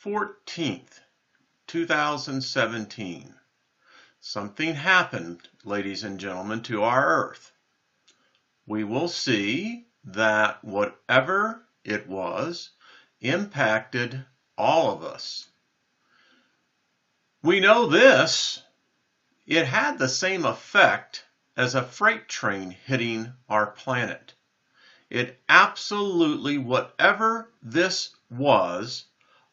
14th, 2017. Something happened, ladies and gentlemen, to our Earth. We will see that whatever it was impacted all of us. We know this. It had the same effect as a freight train hitting our planet. It absolutely, whatever this was,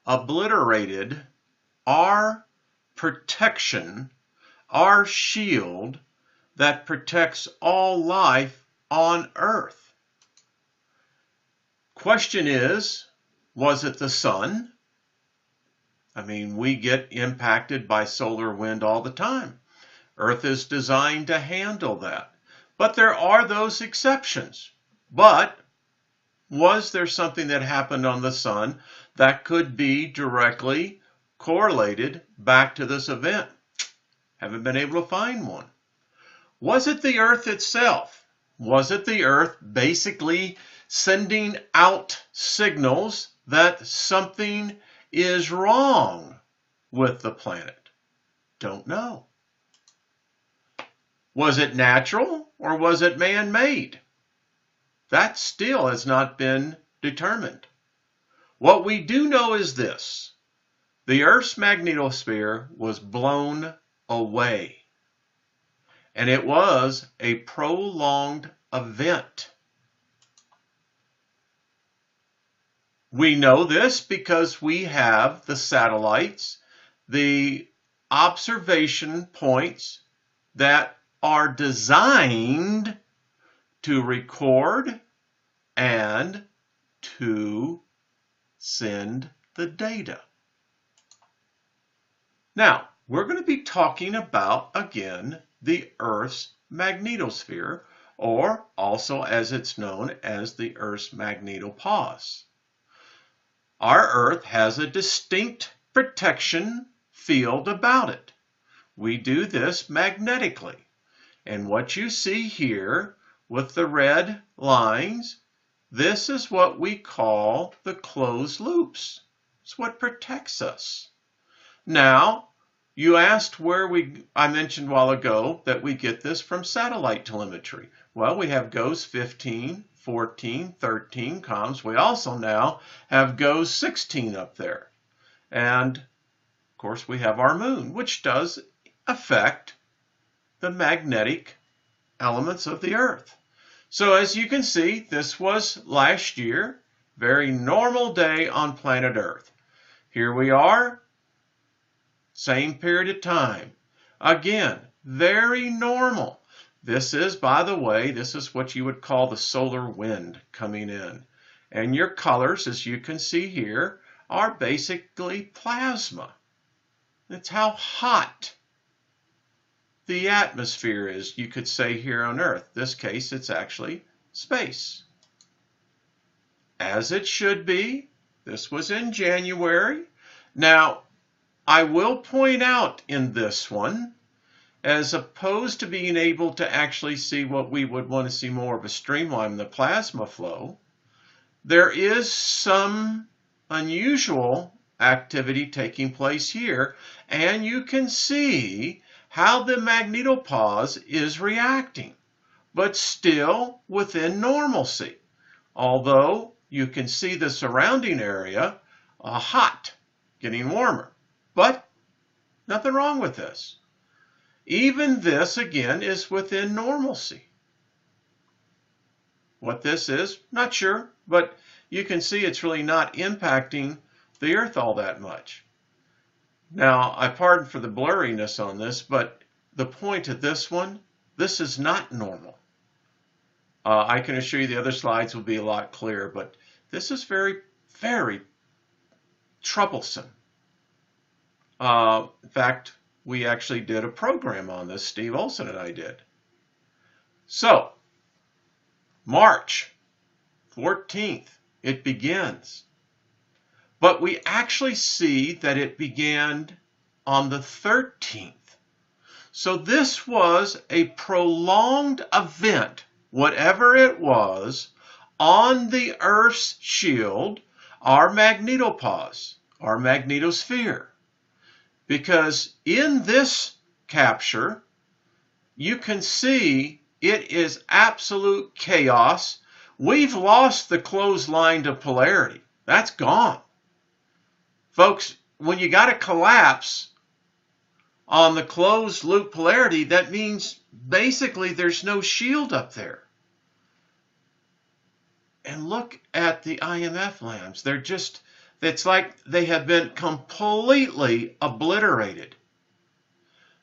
obliterated our protection, our shield that protects all life on Earth. Question is, was it the sun? I mean, we get impacted by solar wind all the time. Earth is designed to handle that. But there are those exceptions. But was there something that happened on the sun that could be directly correlated back to this event? Haven't been able to find one. Was it the Earth itself? Was it the Earth basically sending out signals that something is wrong with the planet? Don't know. Was it natural or was it man-made? That still has not been determined. What we do know is this: the Earth's magnetosphere was blown away, and it was a prolonged event. We know this because we have the satellites, the observation points that are designed to record and to send the data. Now, we're going to be talking about, again, the Earth's magnetosphere, or also as it's known as the Earth's magnetopause. Our Earth has a distinct protection field about it. We do this magnetically. And what you see here with the red lines, this is what we call the closed loops. It's what protects us. Now, you asked where I mentioned a while ago that we get this from satellite telemetry. Well, we have GOES 15, 14, 13 comms. We also now have GOES 16 up there. And, of course, we have our moon, which does affect the magnetic elements of the Earth. So as you can see, this was last year, very normal day on planet Earth. Here we are, same period of time. Again, very normal. This is, by the way, this is what you would call the solar wind coming in. And your colors, as you can see here, are basically plasma. It's how hot the atmosphere is, you could say, here on Earth. In this case, it's actually space. As it should be. This was in January. Now, I will point out in this one, as opposed to being able to actually see what we would want to see more of a streamline in the plasma flow, there is some unusual activity taking place here, and you can see how the magnetopause is reacting, but still within normalcy. Although you can see the surrounding area hot, getting warmer, but nothing wrong with this. Even this, again, is within normalcy. What this is, not sure, but you can see it's really not impacting the Earth all that much. Now, I pardon for the blurriness on this, but the point of this one, this is not normal. I can assure you the other slides will be a lot clearer, but this is very, very troublesome. In fact, we actually did a program on this, Steve Olson and I did. So, March 14th, it begins. But we actually see that it began on the 13th. So this was a prolonged event, whatever it was, on the Earth's shield, our magnetopause, our magnetosphere. Because in this capture, you can see it is absolute chaos. We've lost the clothesline to polarity. That's gone. Folks, when you got a collapse on the closed loop polarity, that means basically there's no shield up there. And look at the IMF lamps. It's like they have been completely obliterated.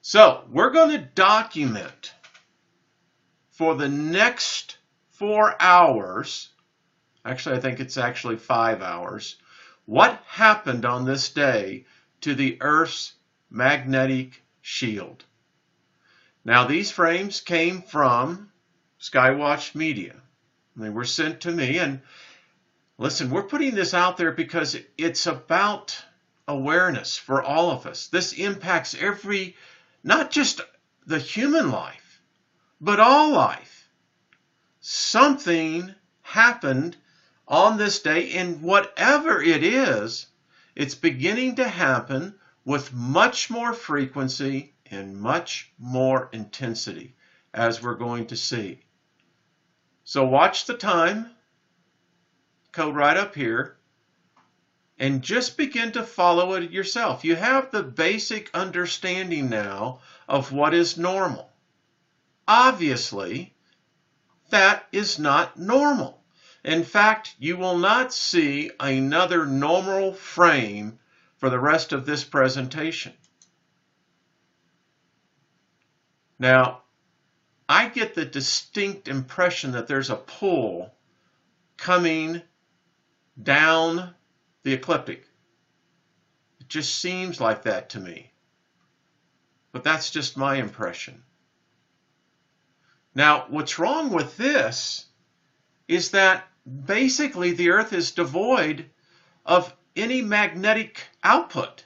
So we're going to document for the next 4 hours, actually I think it's actually 5 hours, what happened on this day to the Earth's magnetic shield. Now these frames came from Skywatch Media. They were sent to me, and listen, we're putting this out there because it's about awareness for all of us. This impacts not just the human life, but all life. Something happened on this day, and whatever it is, it's beginning to happen with much more frequency and much more intensity, as we're going to see. So watch the time code right up here and just begin to follow it yourself. You have the basic understanding now of what is normal. Obviously, that is not normal. In fact, you will not see another normal frame for the rest of this presentation. Now, I get the distinct impression that there's a pull coming down the ecliptic. It just seems like that to me. But that's just my impression. Now, what's wrong with this is that basically the Earth is devoid of any magnetic output.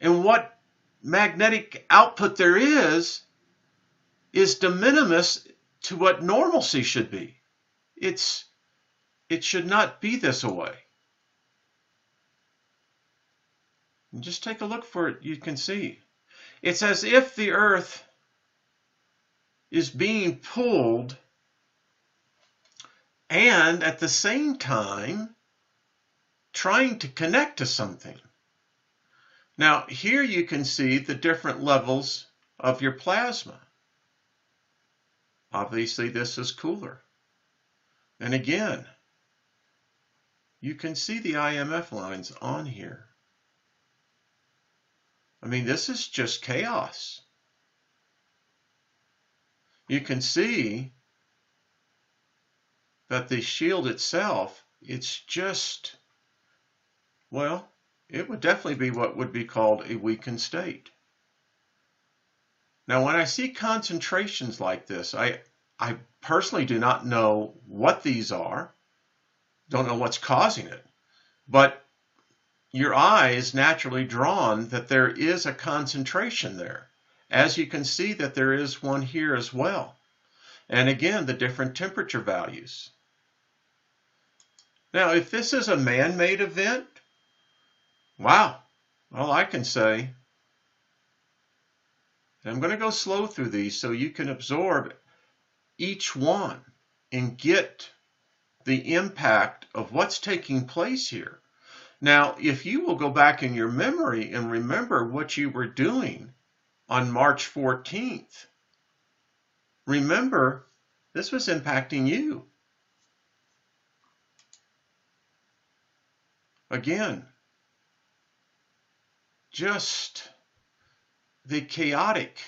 And what magnetic output there is de minimis to what normalcy should be. It should not be this way. And just take a look for it, you can see. It's as if the Earth is being pulled and at the same time trying to connect to something. Now, here you can see the different levels of your plasma. Obviously, this is cooler. And again, you can see the IMF lines on here. I mean, this is just chaos. You can see that the shield itself, it's just, well, it would definitely be what would be called a weakened state. Now, when I see concentrations like this, I personally do not know what these are, don't know what's causing it, but your eye is naturally drawn that there is a concentration there, as you can see that there is one here as well. And again, the different temperature values. Now, if this is a man-made event, wow, all I can say, and I'm going to go slow through these so you can absorb each one and get the impact of what's taking place here. Now, if you will go back in your memory and remember what you were doing on March 14th, remember this was impacting you. Again, just the chaotic.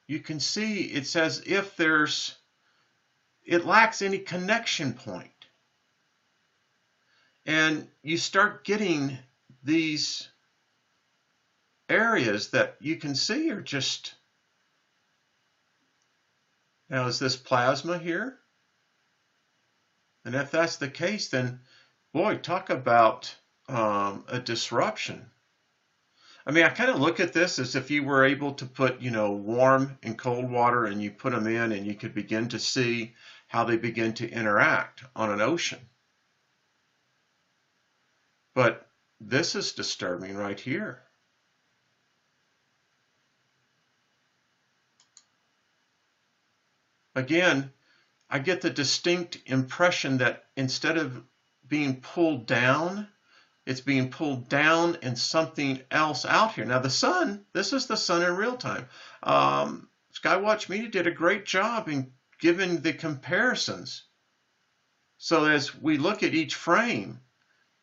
You can see it's as if it lacks any connection point. And you start getting these areas that you can see are just, now is this plasma here? And if that's the case, then boy, talk about a disruption. I mean, I kind of look at this as if you were able to put, warm and cold water and you put them in and you could begin to see how they begin to interact on an ocean. But this is disturbing right here. Again, I get the distinct impression that instead of being pulled down, it's being pulled down and something else out here. Now the sun, this is the sun in real time. Skywatch Media did a great job in giving the comparisons. So as we look at each frame,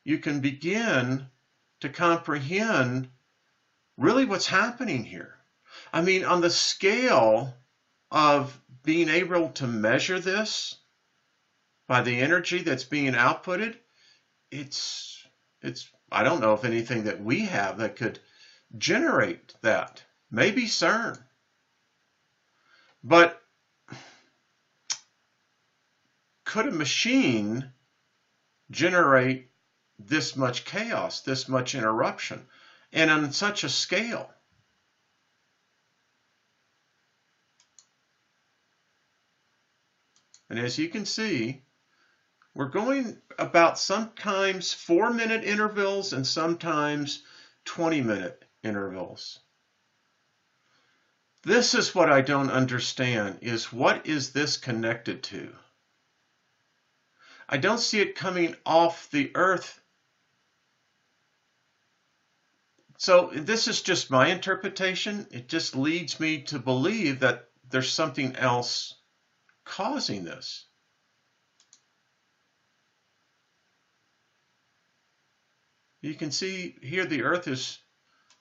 you can begin to comprehend really what's happening here. I mean, on the scale of being able to measure this by the energy that's being outputted, it's I don't know if anything that we have that could generate that. Maybe CERN. But could a machine generate this much chaos, this much interruption, and on such a scale? And as you can see, we're going about sometimes 4-minute intervals and sometimes 20-minute intervals. This is what I don't understand, is what is this connected to? I don't see it coming off the Earth. So this is just my interpretation. It just leads me to believe that there's something else causing this. You can see here the Earth is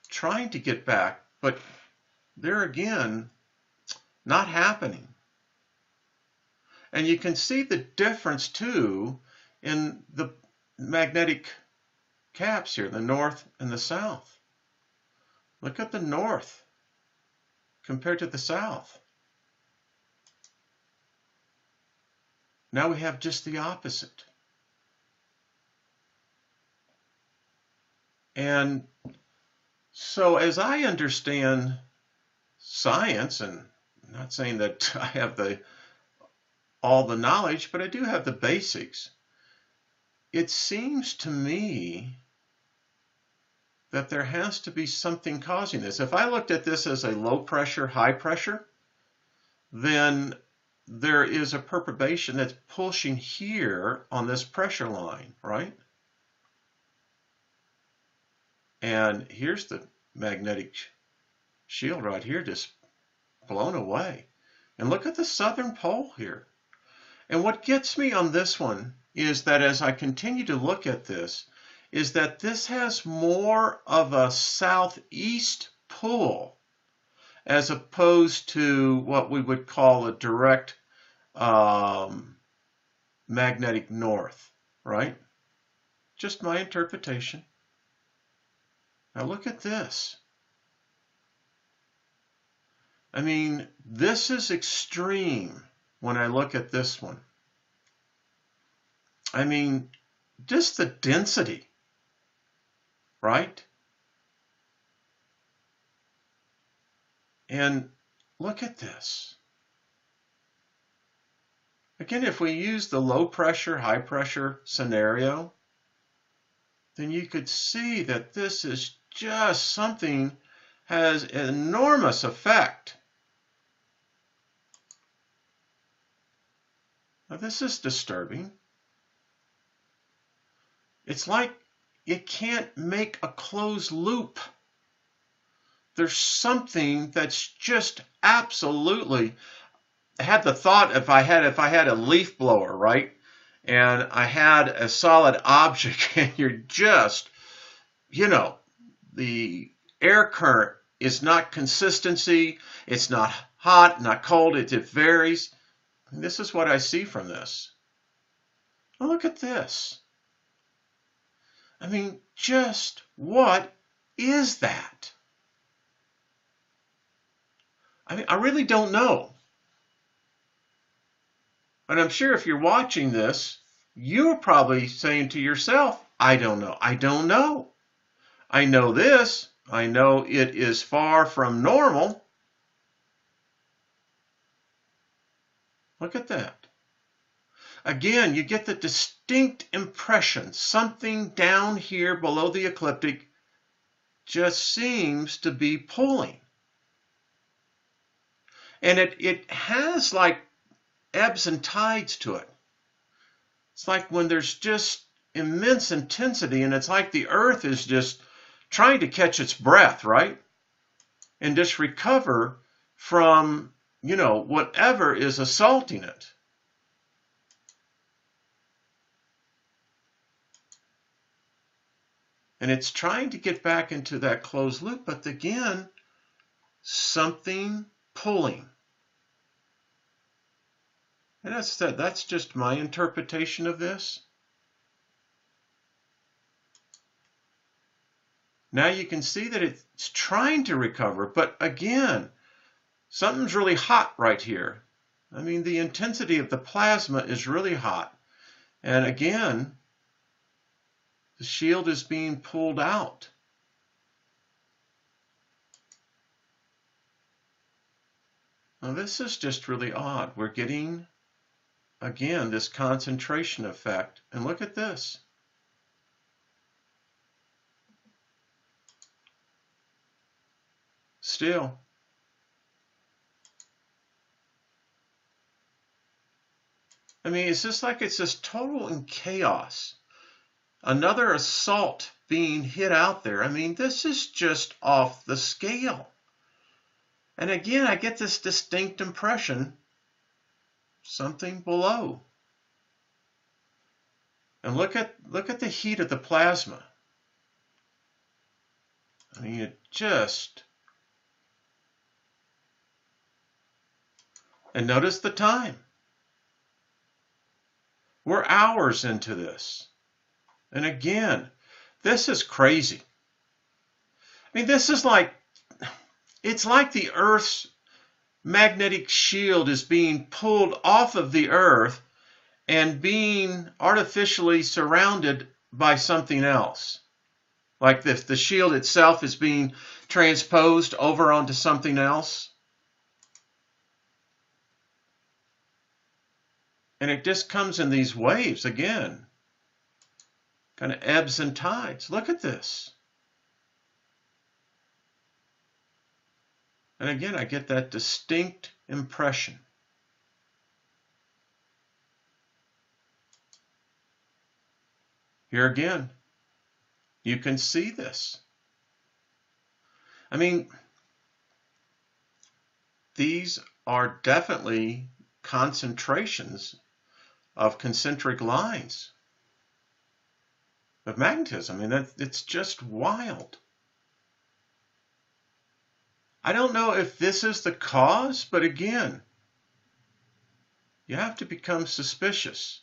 trying to get back, but there again, not happening. And you can see the difference too in the magnetic caps here, the north and the south. Look at the north compared to the south. Now we have just the opposite. And so as I understand science, and I'm not saying that I have all the knowledge, but I do have the basics, it seems to me that there has to be something causing this. If I looked at this as a low pressure, high pressure, then there is a perturbation that's pushing here on this pressure line, right? And here's the magnetic shield right here, just blown away. And look at the southern pole here. And what gets me on this one is that as I continue to look at this, is that this has more of a southeast pull as opposed to what we would call a direct magnetic north, right? Just my interpretation. Now look at this. I mean, this is extreme when I look at this one. I mean, just the density, right? And look at this. Again, if we use the low pressure, high pressure scenario, then you could see that this is just something has an enormous effect. Now this is disturbing. It's like it can't make a closed loop. There's something that's just absolutely, I had the thought if I had a leaf blower, right? And I had a solid object and you're just, you know, the air current is not consistency, it's not hot, not cold, it varies. And this is what I see from this. Well, look at this. I mean, just what is that? I mean, I really don't know. But I'm sure if you're watching this, you're probably saying to yourself, I don't know. I don't know. I know this. I know it is far from normal. Look at that. Again, you get the distinct impression. Something down here below the ecliptic just seems to be pulling. And it has like ebbs and tides to it. It's like when there's just immense intensity, and it's like the Earth is just trying to catch its breath, right? And just recover from, whatever is assaulting it. And it's trying to get back into that closed loop, but again, something pulling. And that's just my interpretation of this. Now you can see that it's trying to recover, but again, something's really hot right here. I mean, the intensity of the plasma is really hot. And again, the shield is being pulled out. Now this is just really odd. We're getting, again, this concentration effect. And look at this. Still. I mean, it's just like it's just total in chaos. Another assault being hit out there. I mean, this is just off the scale. And again, I get this distinct impression, something below. And look at the heat of the plasma. I mean, it just... And notice the time. We're hours into this. And again, this is crazy. I mean, this is like, it's like the Earth's magnetic shield is being pulled off of the Earth and being artificially surrounded by something else. Like the shield itself is being transposed over onto something else. And it just comes in these waves again. Kind of ebbs and tides. Look at this. And again, I get that distinct impression. Here again, you can see this. I mean, these are definitely concentrations of concentric lines of magnetism. I mean, it's just wild. I don't know if this is the cause, but again, you have to become suspicious.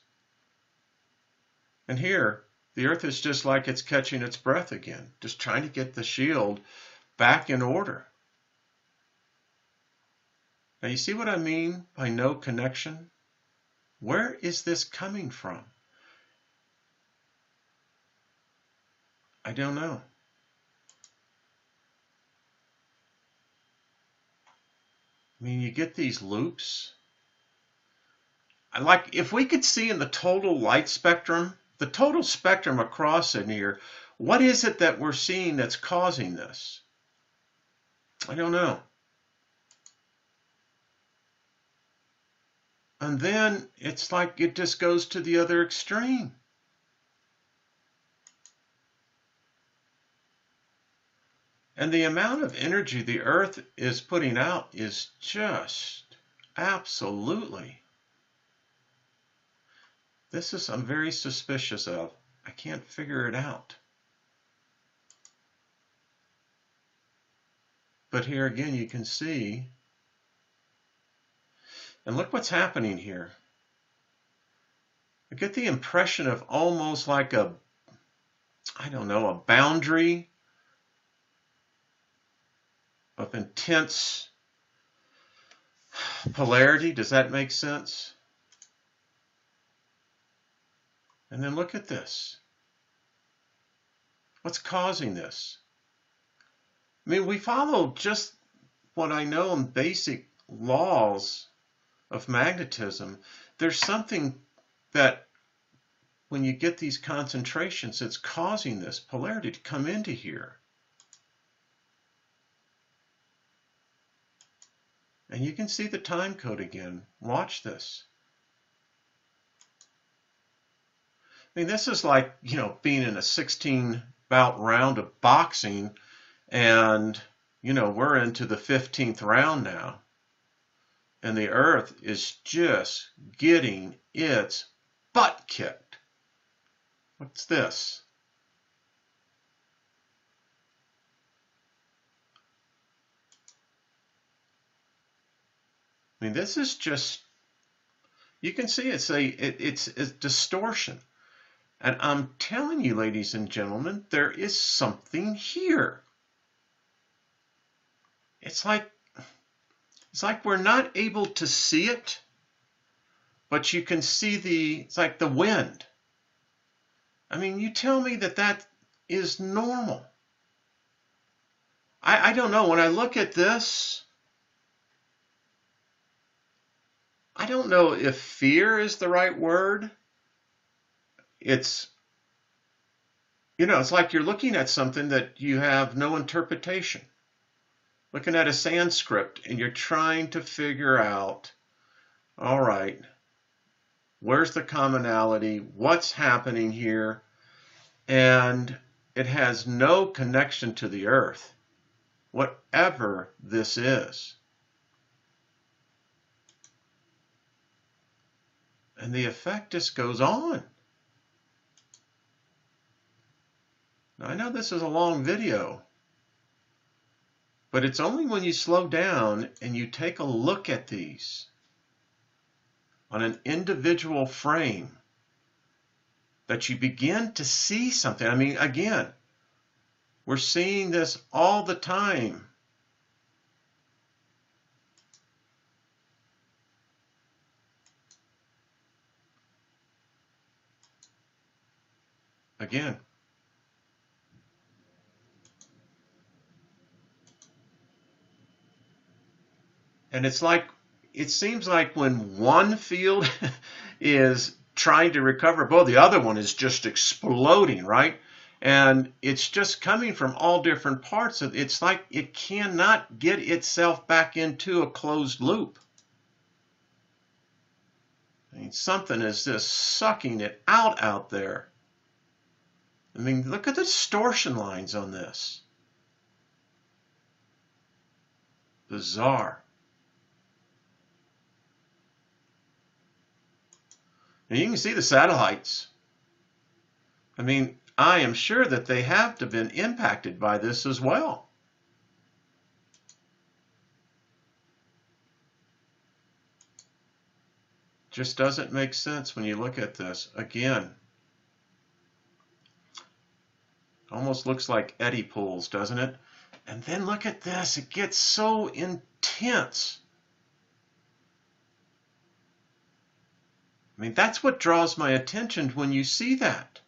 And here, the Earth is just like it's catching its breath again, just trying to get the shield back in order. Now, you see what I mean by no connection? Where is this coming from? I don't know. I mean, you get these loops. Like, if we could see in the total light spectrum, the total spectrum across in here, what is it that we're seeing that's causing this? I don't know. And then it's like it just goes to the other extreme. And the amount of energy the Earth is putting out is just absolutely. This is I'm very suspicious of. I can't figure it out. But here again, you can see. And look what's happening here. I get the impression of almost like a boundary of intense polarity. Does that make sense? And then look at this. What's causing this? I mean, we follow just what I know in basic laws of magnetism. There's something that when you get these concentrations, it's causing this polarity to come into here. And you can see the time code again. Watch this. I mean, this is like, being in a 16-bout round of boxing, and, we're into the 15th round now. And the Earth is just getting its butt kicked. What's this? I mean, this is just, you can see it's a distortion. And I'm telling you, ladies and gentlemen, there is something here. It's like we're not able to see it, but you can see it's like the wind. I mean, you tell me that is normal. I don't know. When I look at this, I don't know if fear is the right word. It's like you're looking at something that you have no interpretation. Looking at a Sanskrit, and you're trying to figure out, all right, where's the commonality? What's happening here? And it has no connection to the Earth, whatever this is. And the effect just goes on. Now, I know this is a long video, but it's only when you slow down and you take a look at these on an individual frame that you begin to see something. I mean, again, we're seeing this all the time. Again. And it seems like when one field is trying to recover, the other one is just exploding, right? And it's just coming from all different parts. It's like it cannot get itself back into a closed loop. I mean, something is just sucking it out there. I mean, look at the distortion lines on this. Bizarre. And you can see the satellites. I mean, I am sure that they have to have been impacted by this as well. Just doesn't make sense when you look at this. Again, almost looks like eddy pools, doesn't it? And then look at this. It gets so intense. I mean, that's what draws my attention when you see that.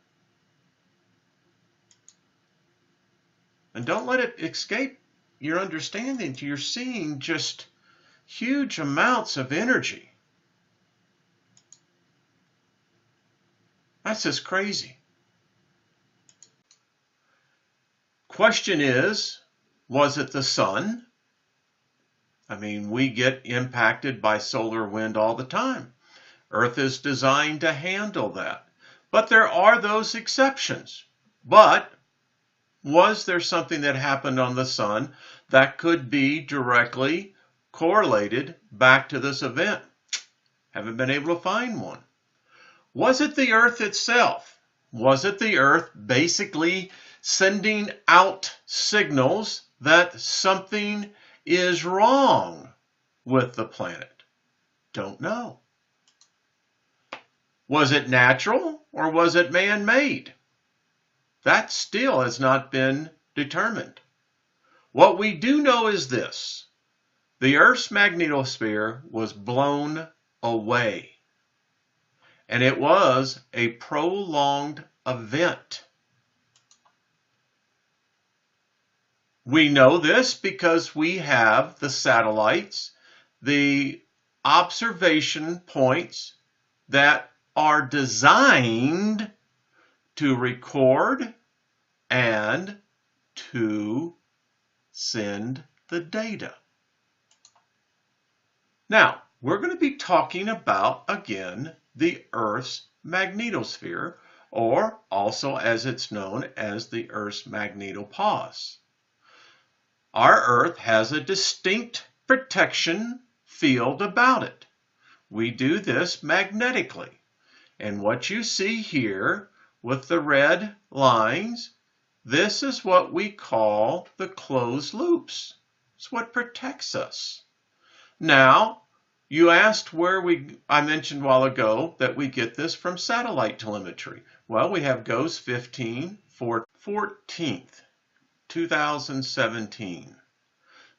And don't let it escape your understanding. You're seeing just huge amounts of energy. That's just crazy. Question is, was it the sun? I mean, we get impacted by solar wind all the time. Earth is designed to handle that. But there are those exceptions. But was there something that happened on the sun that could be directly correlated back to this event? Haven't been able to find one. Was it the Earth itself? Was it the Earth basically sending out signals that something is wrong with the planet? Don't know. Was it natural or was it man-made? That still has not been determined. What we do know is this: the Earth's magnetosphere was blown away, and it was a prolonged event. We know this because we have the satellites, the observation points that are designed to record, and to send the data. Now, we're going to be talking about, again, the Earth's magnetosphere, or also as it's known as the Earth's magnetopause. Our Earth has a distinct protection field about it. We do this magnetically. And what you see here with the red lines, this is what we call the closed loops. It's what protects us. Now, you asked I mentioned a while ago that we get this from satellite telemetry. Well, we have GOES 15 for 14th, 2017.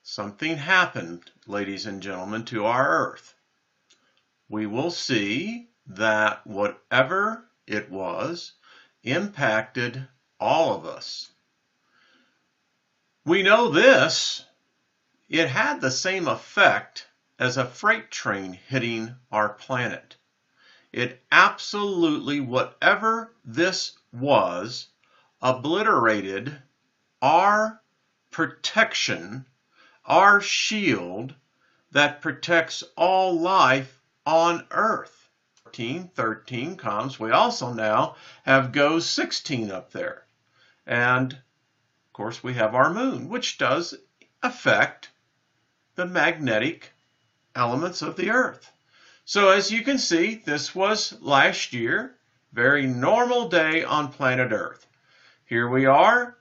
Something happened, ladies and gentlemen, to our Earth. We will see that whatever it was impacted all of us. We know this. It had the same effect as a freight train hitting our planet. It absolutely, whatever this was, obliterated our protection, our shield that protects all life on Earth. 13 comes. We also now have GOES 16 up there. And of course we have our moon, which does affect the magnetic elements of the Earth. So as you can see, this was last year, very normal day on planet Earth. Here we are,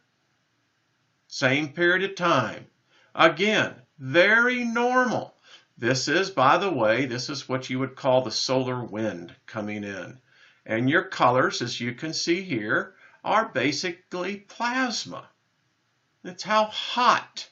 same period of time. Again, very normal. This is, by the way, this is what you would call the solar wind coming in. And your colors, as you can see here, are basically plasma. It's how hot